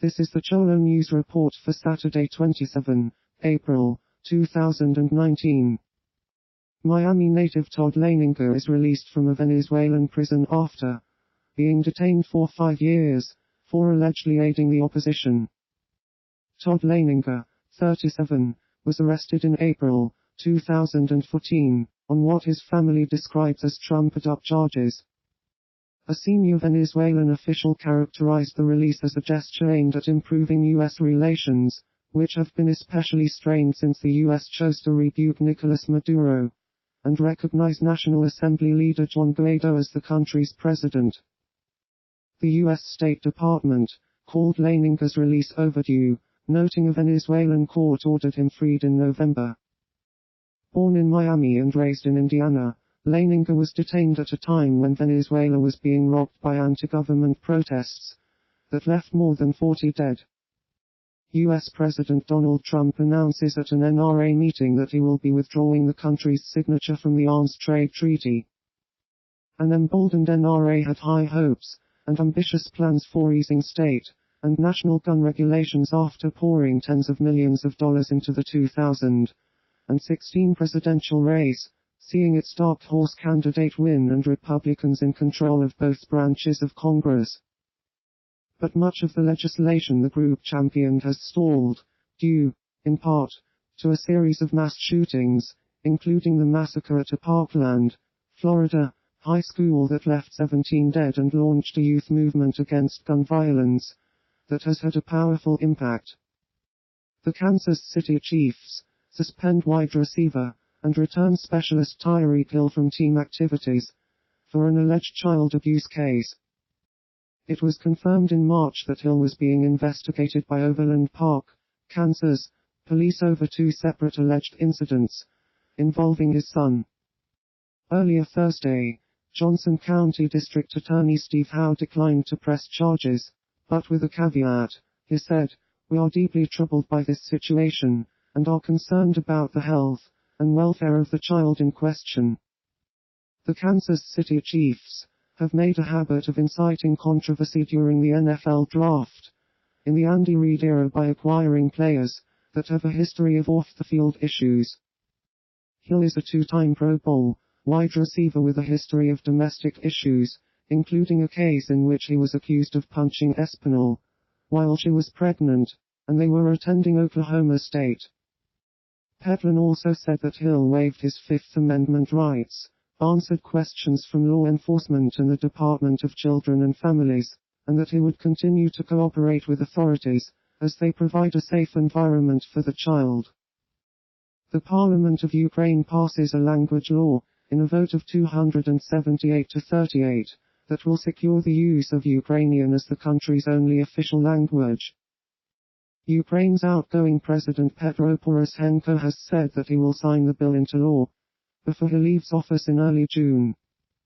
This is the Cholo News Report for Saturday 27 April 2019. Miami native Todd Leininger is released from a Venezuelan prison after being detained for 5 years for allegedly aiding the opposition. Todd Leininger, 37, was arrested in April 2014 on what his family describes as trumped-up charges. A senior Venezuelan official characterized the release as a gesture aimed at improving U.S. relations, which have been especially strained since the U.S. chose to rebuke Nicolas Maduro and recognize National Assembly leader Juan Guaido as the country's president. The U.S. State Department called Leininger's release overdue, noting a Venezuelan court ordered him freed in November. Born in Miami and raised in Indiana, Leininger was detained at a time when Venezuela was being rocked by anti-government protests that left more than 40 dead. U.S. President Donald Trump announces at an NRA meeting that he will be withdrawing the country's signature from the Arms Trade Treaty. An emboldened NRA had high hopes and ambitious plans for easing state and national gun regulations after pouring tens of millions of dollars into the 2016 presidential race, seeing its dark horse candidate win and Republicans in control of both branches of Congress. But much of the legislation the group championed has stalled, due, in part, to a series of mass shootings, including the massacre at a Parkland, Florida, high school that left 17 dead and launched a youth movement against gun violence that has had a powerful impact. The Kansas City Chiefs suspend wide receiver and return specialist Tyreek Hill from team activities for an alleged child abuse case. It was confirmed in March that Hill was being investigated by Overland Park, Kansas, police over 2 separate alleged incidents involving his son. Earlier Thursday, Johnson County District Attorney Steve Howe declined to press charges, but with a caveat. He said, "We are deeply troubled by this situation, and are concerned about the health and welfare of the child in question." The Kansas City Chiefs have made a habit of inciting controversy during the NFL draft in the Andy Reid era by acquiring players that have a history of off-the-field issues. Hill is a 2-time Pro Bowl wide receiver with a history of domestic issues, including a case in which he was accused of punching Espinal while she was pregnant, and they were attending Oklahoma State. Pedlin also said that Hill waived his Fifth Amendment rights, answered questions from law enforcement and the Department of Children and Families, and that he would continue to cooperate with authorities as they provide a safe environment for the child. The Parliament of Ukraine passes a language law, in a vote of 278 to 38, that will secure the use of Ukrainian as the country's only official language. Ukraine's outgoing President Petro Poroshenko has said that he will sign the bill into law before he leaves office in early June.